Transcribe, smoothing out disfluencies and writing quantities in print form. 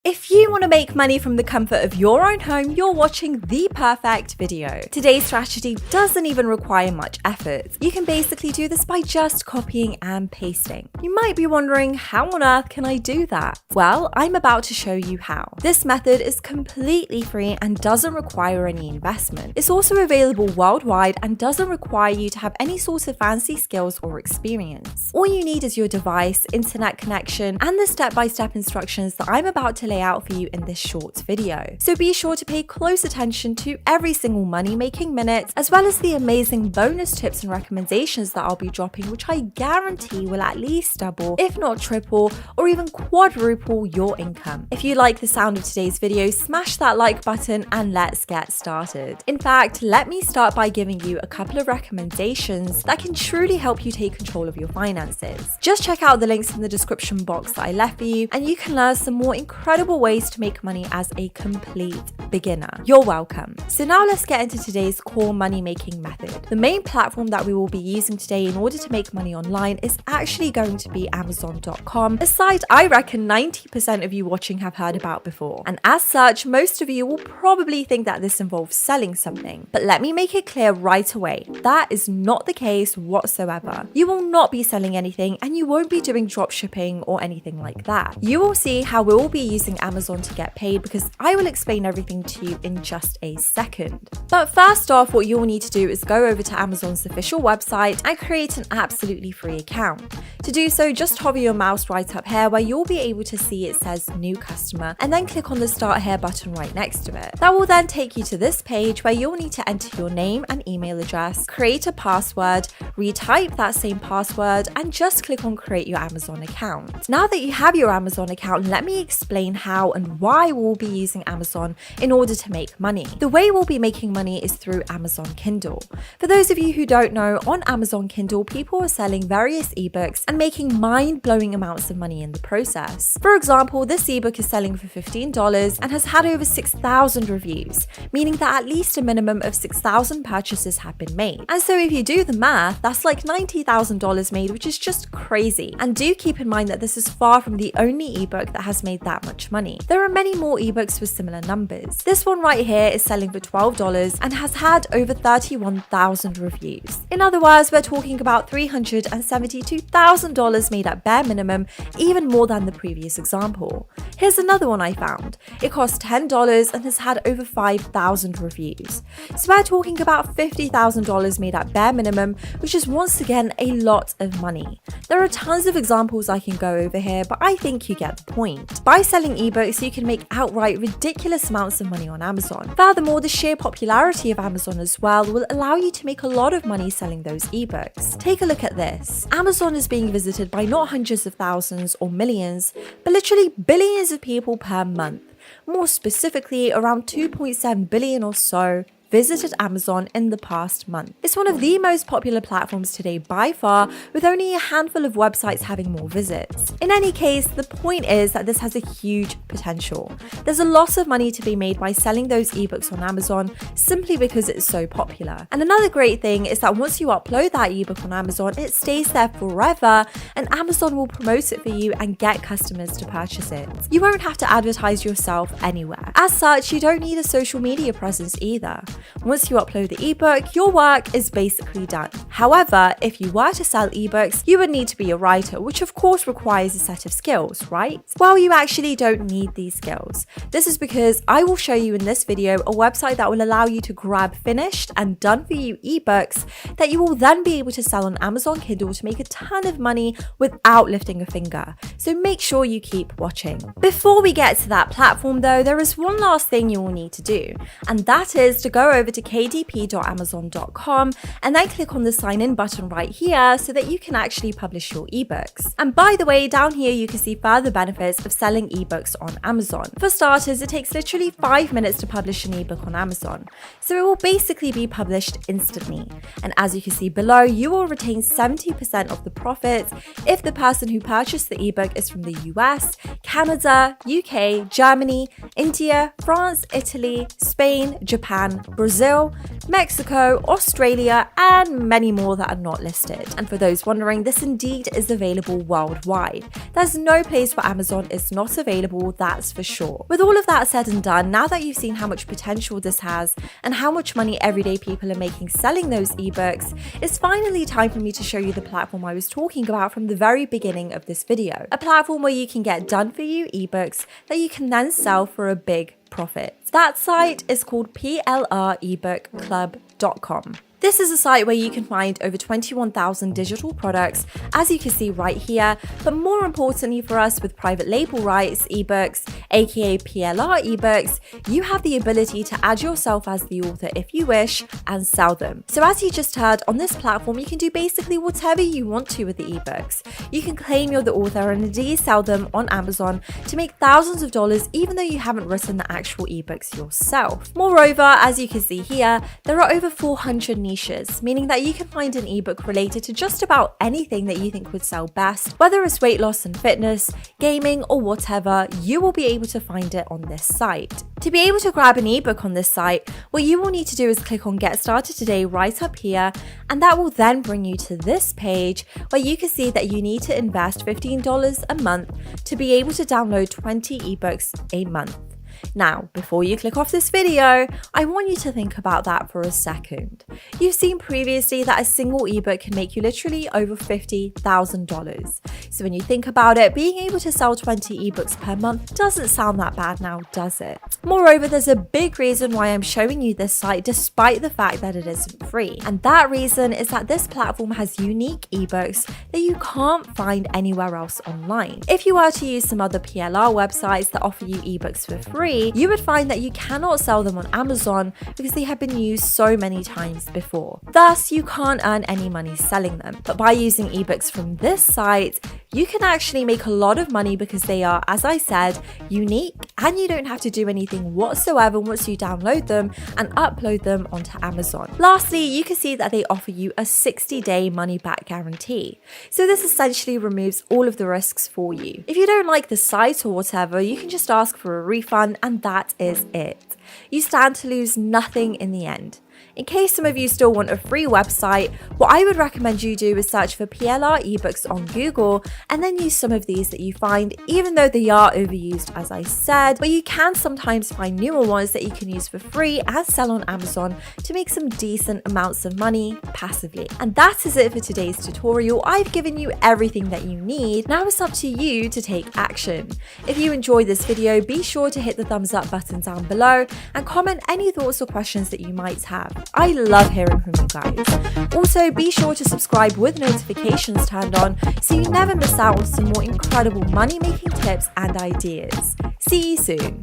If you want to make money from the comfort of your own home, you're watching the perfect video. Today's strategy doesn't even require much effort. You can basically do this by just copying and pasting. You might be wondering, how on earth can I do that? Well, I'm about to show you how. This method is completely free and doesn't require any investment. It's also available worldwide and doesn't require you to have any sort of fancy skills or experience. All you need is your device, internet connection, and the step-by-step instructions that I'm about to lay out for you in this short video. So be sure to pay close attention to every single money-making minute, as well as the amazing bonus tips and recommendations that I'll be dropping, which I guarantee will at least double, if not triple, or even quadruple your income. If you like the sound of today's video, smash that like button and let's get started. In fact, let me start by giving you a couple of recommendations that can truly help you take control of your finances. Just check out the links in the description box that I left for you, and you can learn some more incredible ways to make money as a complete beginner. You're welcome. So now let's get into today's core money making method. The main platform that we will be using today in order to make money online is actually going to be Amazon.com, a site I reckon 90% of you watching have heard about before. And as such, most of you will probably think that this involves selling something. But let me make it clear right away, that is not the case whatsoever. You will not be selling anything and you won't be doing drop shipping or anything like that. You will see how we will be using Amazon to get paid, because I will explain everything to you in just a second. But first off, what you'll need to do is go over to Amazon's official website and create an absolutely free account. To do so, just hover your mouse right up here where you'll be able to see it says new customer, and then click on the start here button right next to it. That will then take you to this page where you'll need to enter your name and email address, create a password, retype that same password, and just click on create your Amazon account. Now that you have your Amazon account, let me explain how and why we'll be using Amazon in order to make money. The way we'll be making money is through Amazon Kindle. For those of you who don't know, on Amazon Kindle, people are selling various ebooks and making mind-blowing amounts of money in the process. For example, this ebook is selling for $15 and has had over 6,000 reviews, meaning that at least a minimum of 6,000 purchases have been made. And so if you do the math, that's like $90,000 made, which is just crazy. And do keep in mind that this is far from the only ebook that has made that much money. There are many more ebooks with similar numbers. This one right here is selling for $12 and has had over 31,000 reviews. In other words, we're talking about $372,000 made at bare minimum, even more than the previous example. Here's another one I found. It costs $10 and has had over 5,000 reviews. So we're talking about $50,000 made at bare minimum, which is once again a lot of money. There are tons of examples I can go over here, but I think you get the point. By selling ebooks, you can make outright ridiculous amounts of money on Amazon. Furthermore, the sheer popularity of Amazon as well will allow you to make a lot of money selling those ebooks. Take a look at this. Amazon is being visited by not hundreds of thousands or millions, but literally billions of people per month. More specifically, around 2.7 billion or so visited Amazon in the past month. It's one of the most popular platforms today by far, with only a handful of websites having more visits. In any case, the point is that this has a huge potential. There's a lot of money to be made by selling those ebooks on Amazon simply because it's so popular. And another great thing is that once you upload that ebook on Amazon, it stays there forever and Amazon will promote it for you and get customers to purchase it. You won't have to advertise yourself anywhere. As such, you don't need a social media presence either. Once you upload the ebook, your work is basically done. However, if you were to sell ebooks, you would need to be a writer, which of course requires a set of skills, right? Well, you actually don't need these skills. This is because I will show you in this video a website that will allow you to grab finished and done for you ebooks that you will then be able to sell on Amazon Kindle to make a ton of money without lifting a finger. So make sure you keep watching. Before we get to that platform though, there is one last thing you will need to do, and that is to go over to kdp.amazon.com and then click on the sign in button right here so that you can actually publish your ebooks. And by the way, down here you can see further benefits of selling ebooks on Amazon. For starters, it takes literally 5 minutes to publish an ebook on Amazon, so it will basically be published instantly. And as you can see below, you will retain 70% of the profits if the person who purchased the ebook is from the US, Canada, UK, Germany, India, France, Italy, Spain, Japan, Brazil, Mexico, Australia, and many more that are not listed. And for those wondering, this indeed is available worldwide. There's no place where Amazon is not available, that's for sure. With all of that said and done, now that you've seen how much potential this has and how much money everyday people are making selling those ebooks, it's finally time for me to show you the platform I was talking about from the very beginning of this video. A platform where you can get done for you ebooks that you can then sell for a big profit. That site is called plrebookclub.com. This is a site where you can find over 21,000 digital products, as you can see right here, but more importantly for us with private label rights ebooks, aka PLR ebooks, you have the ability to add yourself as the author if you wish and sell them. So as you just heard, on this platform you can do basically whatever you want to with the ebooks. You can claim you're the author and indeed sell them on Amazon to make thousands of dollars even though you haven't written the actual ebooks yourself. Moreover, as you can see here, there are over 400 niches, meaning that you can find an ebook related to just about anything that you think would sell best, whether it's weight loss and fitness, gaming, or whatever, you will be able to find it on this site. To be able to grab an ebook on this site, what you will need to do is click on Get Started Today right up here, and that will then bring you to this page where you can see that you need to invest $15 a month to be able to download 20 ebooks a month. Now, before you click off this video, I want you to think about that for a second. You've seen previously that a single ebook can make you literally over $50,000. So when you think about it, being able to sell 20 ebooks per month doesn't sound that bad now, does it? Moreover, there's a big reason why I'm showing you this site despite the fact that it isn't free. And that reason is that this platform has unique ebooks that you can't find anywhere else online. If you were to use some other PLR websites that offer you ebooks for free, you would find that you cannot sell them on Amazon because they have been used so many times before. Thus, you can't earn any money selling them. But by using ebooks from this site, you can actually make a lot of money because they are, as I said, unique, and you don't have to do anything whatsoever once you download them and upload them onto Amazon. Lastly, you can see that they offer you a 60-day money-back guarantee. So this essentially removes all of the risks for you. If you don't like the site or whatever, you can just ask for a refund, and that is it. You stand to lose nothing in the end. In case some of you still want a free website, what I would recommend you do is search for PLR ebooks on Google and then use some of these that you find, even though they are overused as I said, but you can sometimes find newer ones that you can use for free and sell on Amazon to make some decent amounts of money passively. And that is it for today's tutorial. I've given you everything that you need. Now it's up to you to take action. If you enjoyed this video, be sure to hit the thumbs up button down below and comment any thoughts or questions that you might have. I love hearing from you guys. Also, be sure to subscribe with notifications turned on so you never miss out on some more incredible money-making tips and ideas. See you soon.